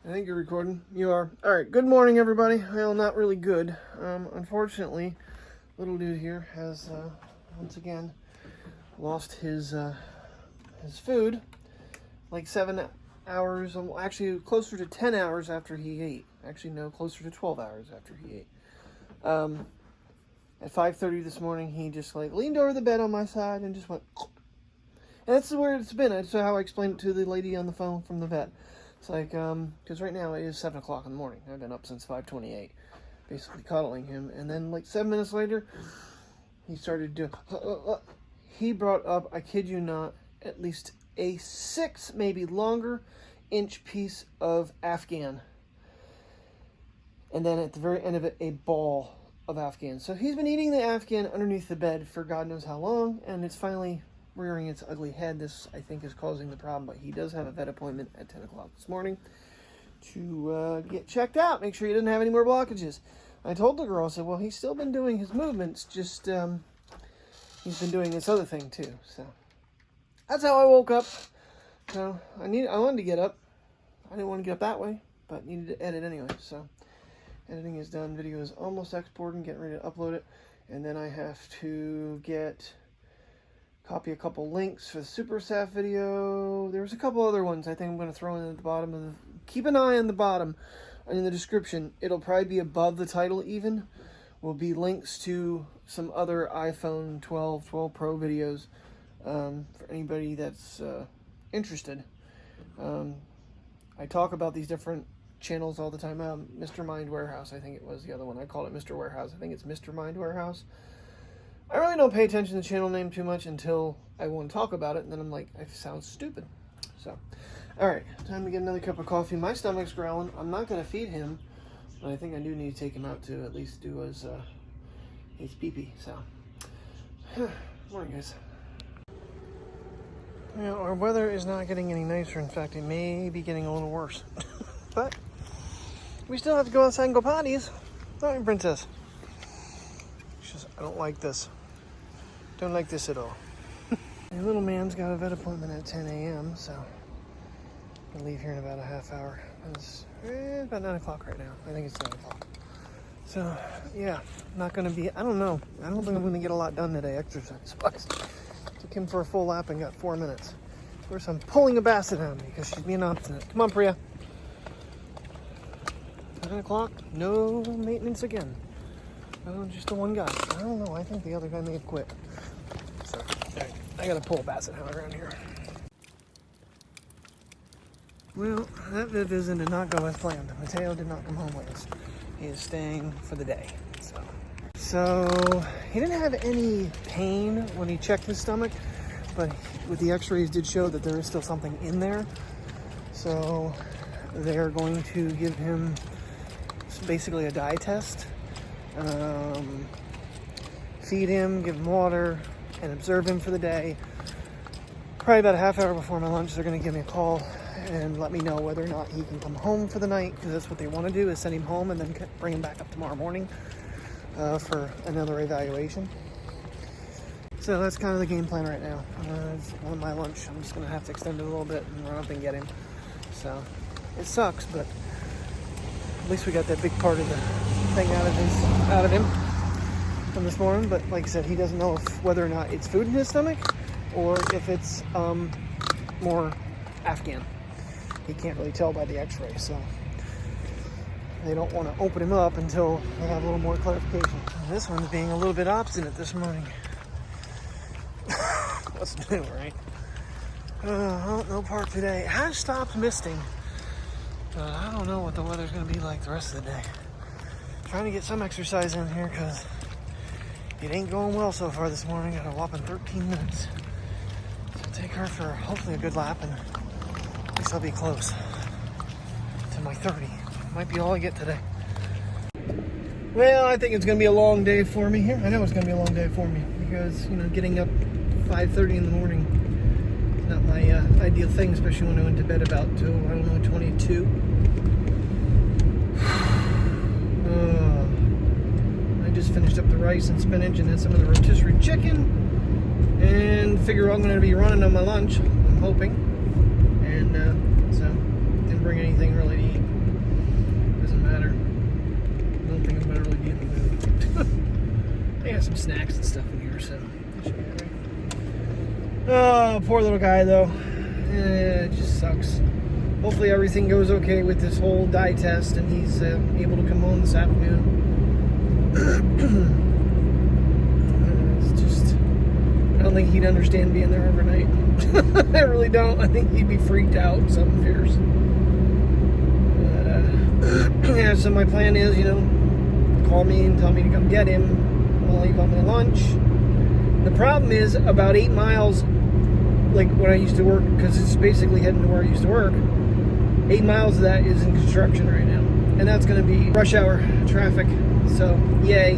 I think you're recording. You are. All right. Good morning, everybody. Well, not really good. Unfortunately, little dude here has once again lost his food. Like 7 hours, actually closer to 10 hours after he ate. Actually, no, closer to 12 hours after he ate. At 5:30 this morning, he just like leaned over the bed on my side and just went. And that's where it's been. That's how I explained it to the lady on the phone from the vet. It's like, because right now it is 7 o'clock in the morning. I've been up since 5:28, basically cuddling him. And then like 7 minutes later, he started doing, he brought up, I kid you not, at least a 6, maybe longer, inch piece of Afghan. And then at the very end of it, a ball of Afghan. So he's been eating the Afghan underneath the bed for God knows how long, and it's finally rearing its ugly head. This, I think, is causing the problem, but he does have a vet appointment at 10 o'clock this morning to get checked out, make sure he doesn't have any more blockages. I told the girl, I said, well, he's still been doing his movements, just he's been doing this other thing too. So that's how I woke up. So I wanted to get up. I didn't want to get up that way, but needed to edit anyway. So editing is done. Video is almost exporting, getting ready to upload it, and then I have to copy a couple links for the Super Saf video. There's a couple other ones I think I'm going to throw in at the bottom of the... Keep an eye on the bottom in the description. It'll probably be above the title even. Will be links to some other iPhone 12 Pro videos for anybody that's interested. I talk about these different channels all the time. Mr. Mind Warehouse, I think it was the other one. I called it Mr. Warehouse. I think it's Mr. Mind Warehouse. I really don't pay attention to the channel name too much until I want to talk about it, and then I'm like, I sound stupid. So, alright, time to get another cup of coffee. My stomach's growling. I'm not going to feed him, but I think I do need to take him out to at least do his pee-pee. So, morning, guys. You know, our weather is not getting any nicer. In fact, it may be getting a little worse. But we still have to go outside and go potties. Don't you, princess? I don't like this. Don't like this at all. The little man's got a vet appointment at 10 a.m. So I'll leave here in about a half hour. It's about 9 o'clock right now. I think it's 9 o'clock. So yeah, not going to be, I don't know. I don't think I'm going to get a lot done today exercise-wise. Took him for a full lap and got 4 minutes. Of course, I'm pulling a basset on me because she's being obstinate. Come on, Priya. 9 o'clock, no maintenance again. Oh, just the one guy. I don't know. I think the other guy may have quit. So, right, I gotta pull a basset hound around here. Well, that visit did not go as planned. Mateo did not come home with us. He is staying for the day. So he didn't have any pain when he checked his stomach, but with the x-rays did show that there is still something in there. So they're going to give him basically a dye test. Feed him, give him water, and observe him for the day. Probably about a half hour before my lunch, they're going to give me a call and let me know whether or not he can come home for the night, because that's what they want to do, is send him home and then bring him back up tomorrow morning for another evaluation. So that's kind of the game plan right now. On my lunch, I'm just going to have to extend it a little bit and run up and get him. So it sucks, but at least we got that big part of the thing out of him from this morning. But like I said, he doesn't know whether or not it's food in his stomach or if it's more Afghan. He can't really tell by the x-ray, so they don't want to open him up until they have a little more clarification. This one's being a little bit obstinate this morning. What's new, right? No park today. It has stopped misting, but I don't know what the weather's going to be like the rest of the day. Trying to get some exercise in here because it ain't going well so far this morning. Got a whopping 13 minutes. So I'll take her for hopefully a good lap, and at least I'll be close to my 30. Might be all I get today. Well, I think it's going to be a long day for me here. I know it's going to be a long day for me because, you know, getting up 5:30 in the morning is not my ideal thing, especially when I went to bed about, I don't know, 22. I just finished up the rice and spinach and then some of the rotisserie chicken, and figure I'm going to be running on my lunch, I'm hoping, and so didn't bring anything really to eat. some snacks and stuff in here, so. Oh, poor little guy, though. It just sucks. Hopefully everything goes okay with this whole dye test and he's able to come home this afternoon. It's just, I don't think he'd understand being there overnight. I really don't. I think he'd be freaked out, something fierce. Yeah, so my plan is, you know, call me and tell me to come get him while I leave on my lunch. The problem is about 8 miles, like when I used to work, because it's basically heading to where I used to work, 8 miles of that is in construction right now. And that's going to be rush hour traffic. So, yay.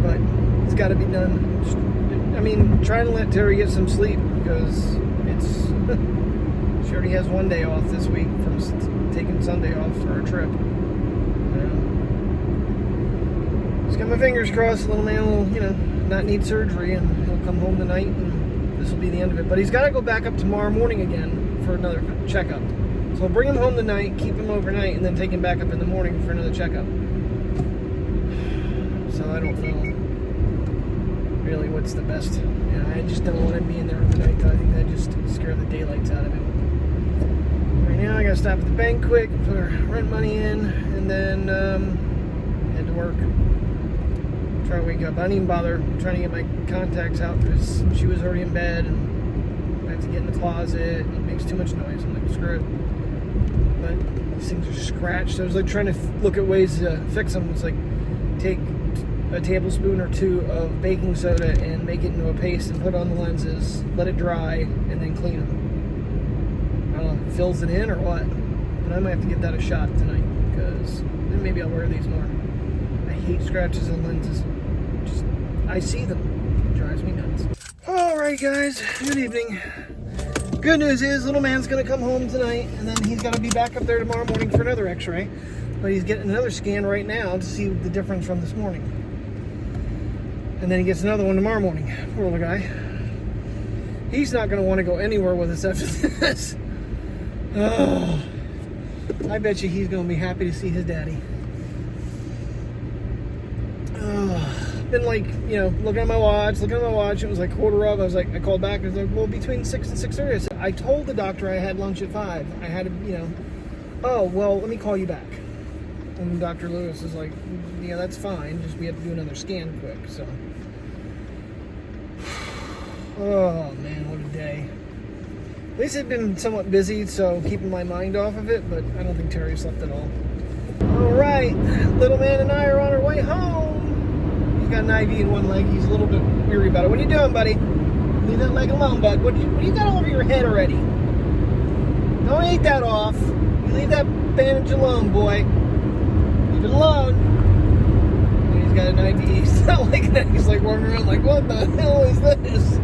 But it's got to be done. I mean, trying to let Terry get some sleep because it's... she already has one day off this week from taking Sunday off for a trip. Just got my fingers crossed. Little man will, you know, not need surgery and he'll come home tonight and this will be the end of it. But he's got to go back up tomorrow morning again for another checkup. So I'll bring him home tonight, keep him overnight, and then take him back up in the morning for another checkup. So I don't know really what's the best. Yeah, I just don't want him being there overnight. I think that just scared the daylights out of him. Right now I gotta stop at the bank quick, put our rent money in, and then head to work. Try to wake up. I didn't even bother trying to get my contacts out because she was already in bed and I have to get in the closet. It makes too much noise. I'm like, screw it. But these things are scratched. I was like trying to look at ways to fix them. It's like take a tablespoon or two of baking soda and make it into a paste and put it on the lenses, let it dry, and then clean them. I don't know if it fills it in or what, but I might have to give that a shot tonight because then maybe I'll wear these more. I hate scratches on lenses. Just, I see them. It drives me nuts. Alright guys, good evening. Good news is, little man's going to come home tonight, and then he's got to be back up there tomorrow morning for another x-ray. But he's getting another scan right now to see the difference from this morning. And then he gets another one tomorrow morning. Poor little guy. He's not going to want to go anywhere with us after this. Oh, I bet you he's going to be happy to see his daddy. Been like, you know, looking at my watch. It was like quarter of. I was like, I called back. I was like, well, between 6 and 6:30. I said, I told the doctor I had lunch at 5. I had to, you know. Oh, well, let me call you back. And Dr. Lewis is like, yeah, that's fine. Just we have to do another scan quick. So, oh man, what a day. At least it's been somewhat busy, so keeping my mind off of it. But I don't think Terry slept at all. All right, little man and I are on our way home. He's got an IV in one leg. He's a little bit weary about it. What are you doing, buddy? Leave that leg alone, bud. What do you got all over your head already? Don't eat that off. You leave that bandage alone, boy. Leave it alone. And he's got an IV. He's not like that. He's like walking around like, what the hell is this?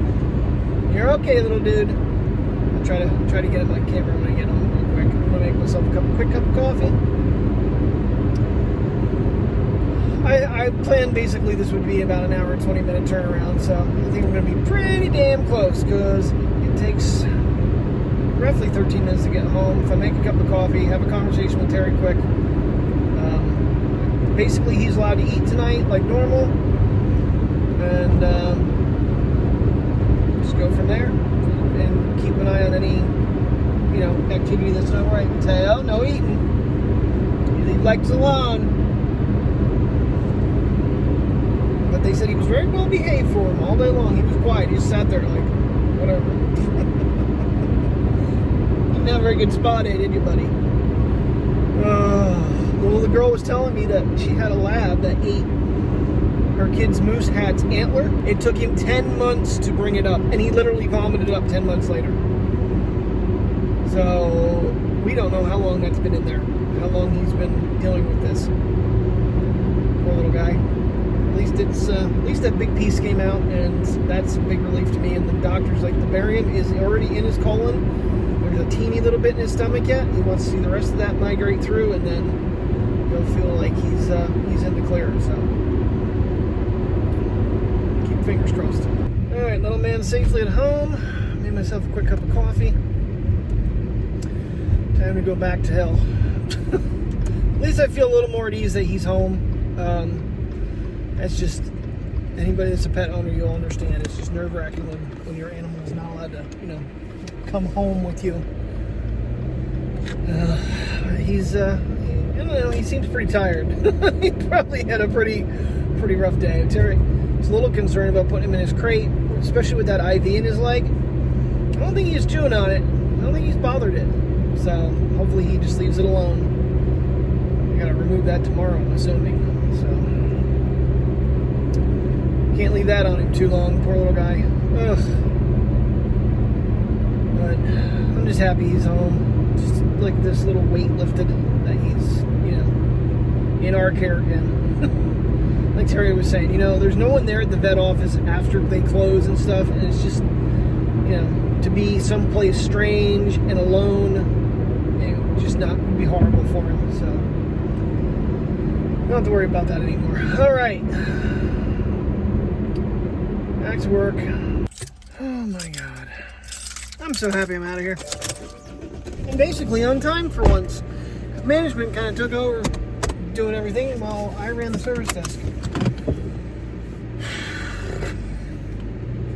You're okay, little dude. I'll try to get him on camera when I get home real quick. I'm gonna make myself a quick cup of coffee. I planned basically this would be about an hour and 20-minute turnaround, so I think we're going to be pretty damn close because it takes roughly 13 minutes to get home. If I make a cup of coffee, have a conversation with Terry quick. Basically, he's allowed to eat tonight like normal, and just go from there and keep an eye on any, you know, activity that's not right. Tell no eating. You leave legs alone. But they said he was very well behaved for him all day long. He was quiet. He just sat there like, whatever. You didn't have a very good spa day, did you, buddy? Well, the girl was telling me that she had a lab that ate her kid's moose hat's antler. It took him 10 months to bring it up, and he literally vomited it up 10 months later. So, we don't know how long that's been in there. How long he's been dealing with this. Poor little guy. At least that big piece came out, and that's a big relief to me. And the doctor's like, the barium is already in his colon. There's a teeny little bit in his stomach yet. He wants to see the rest of that migrate through, and then he'll feel like he's in the clear. So keep fingers crossed. All right, little man safely at home. Made myself a quick cup of coffee. Time to go back to hell. At least I feel a little more at ease that he's home. That's just, Anybody that's a pet owner, you'll understand. It's just nerve-wracking when your animal is not allowed to, you know, come home with you. He's, I don't know, he seems pretty tired. He probably had a pretty rough day. Terry is a little concerned about putting him in his crate, especially with that IV in his leg. I don't think he's chewing on it. I don't think he's bothered it. So hopefully he just leaves it alone. I gotta remove that tomorrow, I'm assuming. So can't leave that on him too long, poor little guy. Ugh. But I'm just happy he's home. Just like this little weight lifted that he's, you know, in our care again. Like Terry was saying, you know, there's no one there at the vet office after they close and stuff, and it's just, you know, to be someplace strange and alone, it would just not be horrible for him. So don't have to worry about that anymore. All right, back to work. Oh my God, I'm so happy I'm out of here. And basically on time for once. Management kind of took over doing everything while I ran the service desk.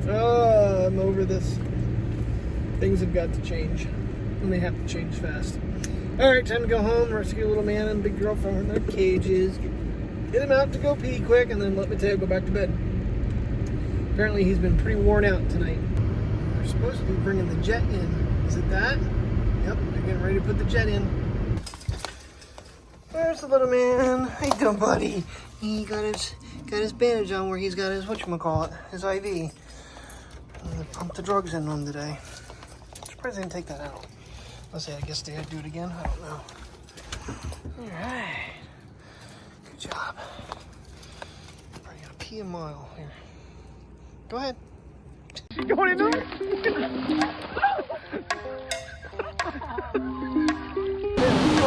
Oh, I'm over this. Things have got to change. And they have to change fast. Alright, time to go home, rescue little man and big girl from their cages. Get him out to go pee quick, and then let Mateo go back to bed. Apparently he's been pretty worn out tonight. They're supposed to be bringing the jet in. Is it that? Yep, they're getting ready to put the jet in. There's the little man. How you doing, buddy? He got his bandage on where he's got his, whatchamacallit, his IV. They pumped the drugs in on him today. I'm surprised they didn't take that out. Let's see, I guess they had to do it again. I don't know. Alright. Good job. Probably gotta pee a mile here. Go ahead. You going in there?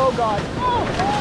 Oh God. Oh.